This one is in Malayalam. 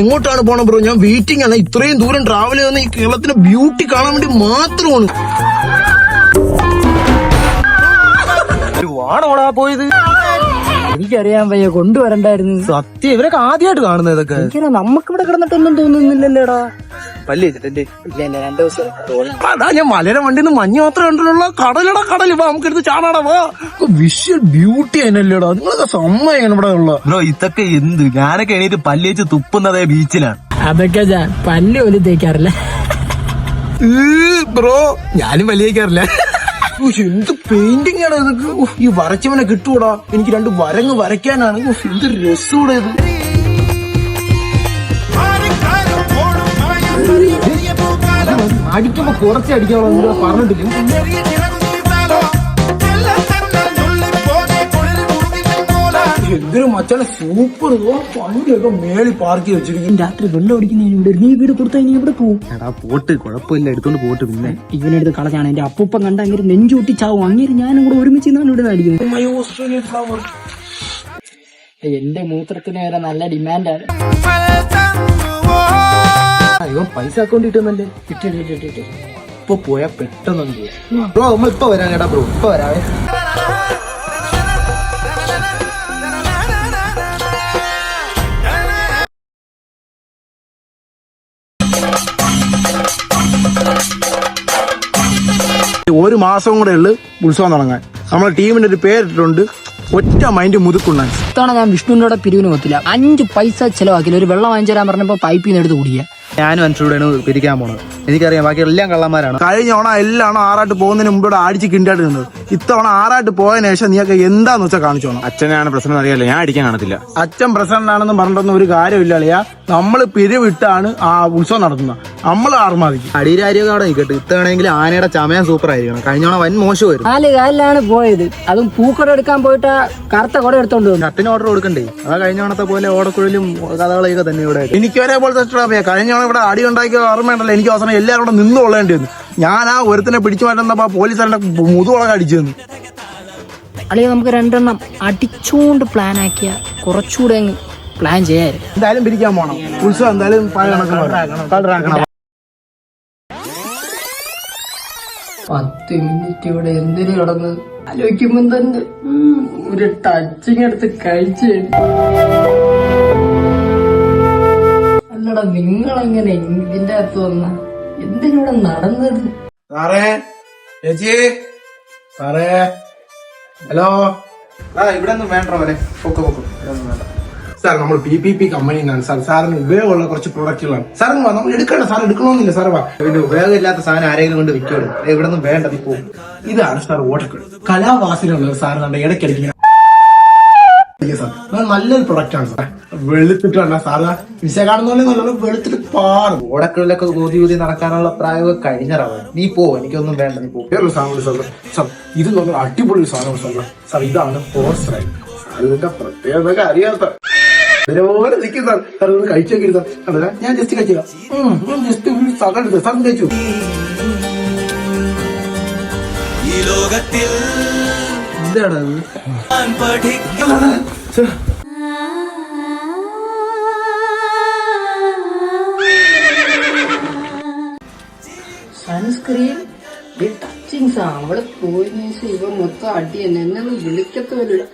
എങ്ങോട്ടാണ് പോണ ബ്രോ? ഞാൻ വെയിറ്റിംഗ് ആണ്. ഇത്രയും ദൂരം ട്രാവൽ ചെയ്യുന്ന ഈ കേരളത്തിന്റെ ബ്യൂട്ടി കാണാൻ വേണ്ടി മാത്രമാണ്. ആണോടാ പോയത്? എനിക്കറിയാൻ വയ്യ, കൊണ്ടുവരണ്ടായിരുന്നു. സത്യം, ഇവരൊക്കെ ആദ്യമായിട്ട് കാണുന്നത് ഇതൊക്കെ. എനിക്കറിയാം, നമുക്കിവിടെ കിടന്നിട്ടൊന്നും തോന്നുന്നില്ലല്ലേടാ. പല്ല് വെച്ചിട്ടല്ലേ? ഇല്ല 2 ദിവസം. അതാ ഞാൻ മലയുടെ വണ്ടിന്ന് മഞ്ഞ് മാത്രം കണ്ടിട്ടുള്ള കടലടാ കടൽ. വാ നമുക്ക് എടുത്ത് ചാടാടാ. വാ, വിഷ്വൽ ബ്യൂട്ടി അതിനല്ലേടാ. നിങ്ങളൊക്കെ സമ്മതിക്കണം ഇവിടെ ഉള്ള. ബ്രോ ഇതൊക്കെ എന്ത്? ഞാനൊക്കെ എണീറ്റ് പല്ല് വെച്ച് തുപ്പുന്നതേ ബീച്ചിലാണ്. അതൊക്കെ ഞാൻ പല്ല് പോലും തേക്കാറില്ല ബ്രോ. ഞാനും വലിയ തേക്കാറില്ല. എന്ത് പെയിന്റിംഗ് ആണ് ഇതൊക്കെ. ഈ വരച്ചവനെ കിട്ടൂടാ. എനിക്ക് 2 വരങ്ങ് വരയ്ക്കാനാണ്. എന്ത് രസൂടെ ഇത്. അടിക്കുമ്പോ കുറച്ച് അടിക്കാനുള്ള പറഞ്ഞിട്ടില്ല. എന്തൊരു മച്ചാണ്, സൂപ്പർ. വണ്ടിയൊക്കെ മേളി പാർക്ക് വെച്ചിരിക്കും. രാത്രി വെള്ളം അടിക്കുന്ന നീ വീട് കൊടുത്താൽ ഇനി എവിടെ പോകും? എടാ പോട്ട്, കുഴപ്പമില്ല, എടുത്തോണ്ട് പോട്ട്. പിന്നെ ഇവനെടുത്ത് കളഞ്ഞാണ് എന്റെ അപ്പൂപ്പൻ കണ്ട അങ്ങനെ നെഞ്ചൂട്ടി ചാവും. അങ്ങനെ ഞാനും കൂടെ ഒരുമിച്ച് ഇവിടെ അടിക്കുന്നത്. എന്റെ മൂത്രത്തിന് വരെ നല്ല ഡിമാൻഡാണ്. ഇവൻ പൈസ അക്കൗണ്ട് കിട്ടുന്നല്ലേ? ഇട്ടിട്ട് ഇപ്പൊ പോയാ പെട്ടെന്ന് ബ്രോ. നമ്മൾ ഇപ്പൊ വരാം കേട്ടാ ബ്രോ. ഇപ്പൊ വരാവേ. ഒരു മാസം കൂടെ ഉള്ളു ഉത്സവം തുടങ്ങാൻ. നമ്മളെ ടീമിന്റെ ഒരു പേരിട്ടുണ്ട്, ഒറ്റ മൈൻഡ് മുതുക്കുണ്ണൻ. ഇത്തവണ ഞാൻ വിഷ്ണുവിനോട് പിരിവിന് പോകത്തില്ല. 5 പൈസ ചെലവാക്കില്ല. ഒരു വെള്ളം വാങ്ങിച്ചു തരാൻ പറഞ്ഞപ്പോ പൈപ്പിൽ നിന്ന് എടുത്ത് കുടിക്കുക. ഞാനും അനുസരിച്ചാണ് പിരിക്കാൻ പോണത്. എനിക്കറിയാം, ബാക്കി എല്ലാം കള്ളന്മാരാണ്. കഴിഞ്ഞ ഓണം എല്ലാം ആറാട്ട് പോകുന്നതിന് മുമ്പ് ഇവിടെ അടിച്ച് കിണ്ടായിട്ട് നിന്നത്. ഇത്തവണ ആറാട്ട് പോയതിനു ശേഷം നീയൊക്കെ എന്താന്ന് വെച്ചാൽ കാണിച്ചോണം. അച്ഛനാണ് പ്രശ്നം അറിയാലോ, ഞാൻ അടിക്കാൻ കാണത്തില്ല. അച്ഛൻ പ്രസിഡന്റ് ആണെന്ന് പറഞ്ഞിട്ടൊന്നും ഒരു കാര്യമില്ല അളിയാ. നമ്മള് പിരിവിട്ടാണ് ആ ഉത്സവം നടത്തുന്നത്. നമ്മൾ ആർമാദിക്കും. അടിയിലാരിയൊക്കെ അവിടെ നിൽക്കട്ടെ. ഇത്തവണെങ്കിൽ ആനയുടെ ചമയം സൂപ്പർ ആയിരിക്കണം. കഴിഞ്ഞോണം വൻ മോശമായിരുന്നു. 4 കാലിലാണ് പോയത്. അതും പൂക്കട എടുക്കാൻ പോയിട്ട് കറുത്ത കുട എടുത്തോണ്ട് വന്നു. ഷർട്ടിന് ഓർഡർ കൊടുക്കണ്ടേ? അതാ കഴിഞ്ഞോണത്തെ പോലെ ഓടക്കുഴലും കഥകളൊക്കെ തന്നെ ഇവിടെ. എനിക്ക് ഒരേപോലത്തെ കഴിഞ്ഞോണം ഇവിടെ അടി ഉണ്ടാക്കിയ ഓർമ്മയുണ്ടല്ലോ. എനിക്ക് അവസാനം എല്ലാവരും കൂടെ നിന്ന് കൊള്ളേണ്ടി വന്നു. ഞാൻ ആ ഒരുത്തിനെ പിടിച്ചു മാറ്റുന്നപ്പോ പോലീസുകാരുടെ മുതുകുളക അടിച്ചു തന്നു. അല്ലെങ്കിൽ നമുക്ക് 2 എണ്ണം അടിച്ചുകൊണ്ട് പ്ലാൻ ആക്കിയ കുറച്ചുകൂടെ പ്ലാൻ ചെയ്യായിരുന്നു. എന്തായാലും പിരിക്കാൻ പോണം. ഉത്സവം എന്തായാലും 10 മിനിറ്റ് ഇവിടെ എന്തിനു കിടന്ന് ആലോചിക്കുമ്പോ തന്നെ ഒരു ടച്ചിങ് എടുത്ത് കഴിച്ച്. അല്ലടാ, നിങ്ങളെങ്ങനെ ഇതിന്റെ അകത്ത് വന്ന? എന്തിനൂടെ നടന്നത്? സാറേ, ചേച്ചി, സാറേ, ഹലോ. ഇവിടെ ഒന്നും വേണ്ട പോലെ. സാർ, നമ്മൾ PPP കമ്പനിന്നാണ് സാർ. സാറിന് ഉപയോഗമുള്ള കുറച്ച് പ്രൊഡക്റ്റുകളാണ്. സാർ നമ്മൾ എടുക്കണ്ട. സാർ എടുക്കണമെന്നില്ല. സാർ വാ. പിന്നെ ഉപയോഗമില്ലാത്ത സാധനം ആരെങ്കിലും കൊണ്ട് വിൽക്കോളൂ. ഇവിടെ ഒന്നും വേണ്ട. ഇപ്പോ ഇതാണ് സാർ ഓടക്കുഴൽ. കലാവാസനയുള്ളത് സാറിനുണ്ട്. ഇടയ്ക്കിടയ്ക്ക് സാർ നല്ലൊരു പ്രൊഡക്റ്റ് ആണ് സാർ. വെളുത്തിട്ട് വേണ്ട സാറ് വിശ കാണുന്ന വെളുത്തിട്ട് പാടും. ഓടക്കുഴലൊക്കെ ഊതി ഊതി നടക്കാനുള്ള പ്രായമൊക്കെ കഴിഞ്ഞറാവ. നീ പോ, എനിക്കൊന്നും വേണ്ട. നീ പോ. വേറൊരു സാധനം സാർ. സാർ ഇത് നമ്മൾ അടിപൊളി സാധനം സാർ. സാർ ഇതാണ് പോസ്റ്റർ. അതിന്റെ പ്രത്യേകത അറിയാത്ത പോലെ നിൽക്കും സാർ. സാർ ഒന്ന് കഴിച്ചേക്കി സാർ. അതല്ല, ഞാൻ ജസ്റ്റ് കഴിച്ചേക്കാം. ജസ്റ്റ് ഒരു സാധനം എടുത്ത് സാർ കഴിച്ചു. എന്താണ് സൺസ്ക്രീൻ ടച്ചിങ്. അവിടെ പോയതിനു ശേഷം ഇവ മൊത്തം അടി തന്നെ. എന്നെ വിളിക്കത്തോലും